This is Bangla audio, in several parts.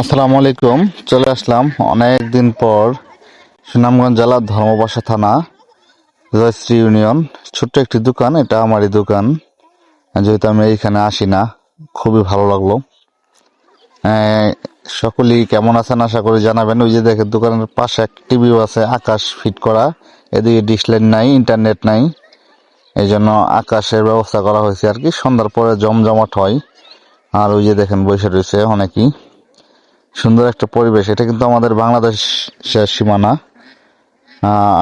আসসালামু আলাইকুম। চলে আসলাম অনেক দিন পর সুনামগঞ্জ জেলার ধর্মপাশা থানা, জয়শ্রী ইউনিয়ন। ছোট্ট একটি দোকান, এটা আমারই দোকান। যেহেতু আমি এইখানে আসি না, খুবই ভালো লাগলো। সকলেই কেমন আছেন আশা করি জানাবেন। ওই যে দেখেন দোকানের পাশে এক টিভিও আছে, আকাশ ফিট করা। এদিকে ডিশ লাইন নাই, ইন্টারনেট নাই, এই জন্য আকাশের ব্যবস্থা করা হয়েছে আর কি। সন্ধ্যার পরে জমজমাট হয়। আর ওই যে দেখেন বসে রয়েছে অনেকেই। সুন্দর একটা পরিবেশ। এটা কিন্তু আমাদের বাংলাদেশের সীমানা।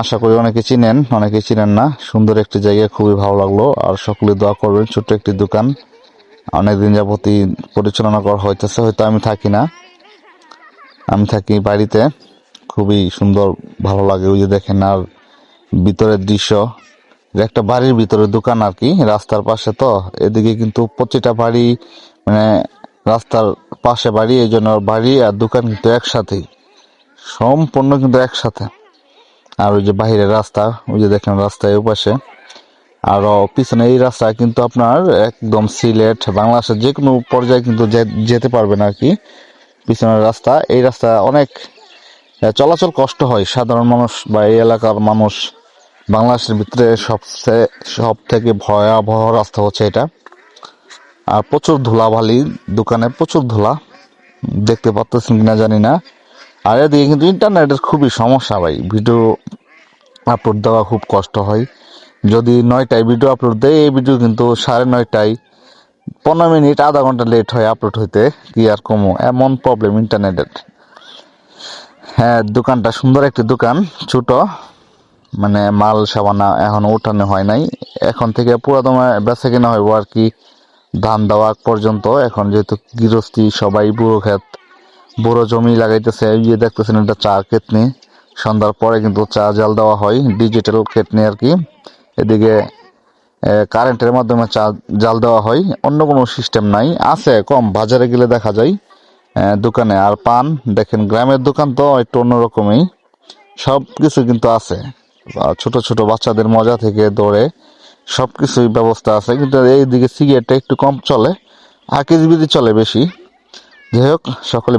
আশা করি অনেকে চিনেন, অনেকে চিনেন না। সুন্দর একটি জায়গা, খুবই ভালো লাগলো। আর সকলে দোয়া করবেন। ছোট্ট একটি দোকান, অনেকদিন যাবতই পরিচালনা করা হইতেছে। হয়তো আমি থাকি না, আমি থাকি বাড়িতে। খুবই সুন্দর, ভালো লাগে। ওই যে দেখেন, আর ভিতরের দৃশ্য, যে একটা বাড়ির ভিতরে দোকান আর কি, রাস্তার পাশে। তো এদিকে কিন্তু প্রতিটা বাড়ি, মানে রাস্তার পাশে বাড়ি, এই জন্য বাড়ি আর দোকান কিন্তু একসাথেই, সম্পূর্ণ কিন্তু একসাথে। আর ওই যে বাহিরের রাস্তা, ওই যে দেখেন রাস্তায় ওপাশে। আর পিছনে এই রাস্তা কিন্তু আপনার একদম সিলেট, বাংলাদেশের যে কোনো পর্যায়ে কিন্তু যেতে পারবেন আর কি। পিছনের রাস্তা, এই রাস্তা অনেক চলাচল কষ্ট হয় সাধারণ মানুষ বা এই এলাকার মানুষ। বাংলাদেশের ভিতরে সব থেকে ভয়াবহ রাস্তা হচ্ছে এটা। আর প্রচুর ধুলাবালি, দোকানে প্রচুর ধুলা, দেখতে পাচ্ছেন কিনা জানি না। আর এদিকে কিন্তু ইন্টারনেটের খুবই সমস্যা ভাই। ভিডিও আপলোড দেওয়া খুব কষ্ট হয়। যদি 9টায় ভিডিও আপলোড দেয়, এই ভিডিও কিন্তু 9:30, 15 মিনিট, আধা ঘন্টা লেট হয় আপলোড হইতে। কি আর কমো, এমন প্রবলেম ইন্টারনেটের। হ্যাঁ, দোকানটা সুন্দর একটি দোকান, ছোট, মানে মাল সাবানা এখন উঠানো হয় নাই। এখন থেকে পুরো দমে বেচা কেনা হইব আর কি, ধান দেওয়া পর্যন্ত। এখন যেহেতু গৃহস্থী সবাই, বুড়ো ক্ষেত, বড় জমি লাগাইতেছে। এই যে দেখতেছেন, এটা চা ক্ষেতনি। সন্ধ্যার পরে কিন্তু চা জাল দেওয়া হয়, ডিজিটাল ক্ষেতনি আর কি। এদিকে কারেন্টের মাধ্যমে চা জাল দেওয়া হয়, অন্য কোনো সিস্টেম নাই। আছে কম, বাজারে গেলে দেখা যায় দোকানে। আর পান দেখেন, গ্রামের দোকান তো একটু অন্যরকমই, সব কিছু কিন্তু আছে। ছোট ছোট বাচ্চাদের মজা থেকে ধরে সবকিছুই ব্যবস্থা আছে। কিন্তু এইদিকে সিগারেটটা একটু কম চলে, আকিস বিড়ি চলে বেশি। যাই হোক, সকলে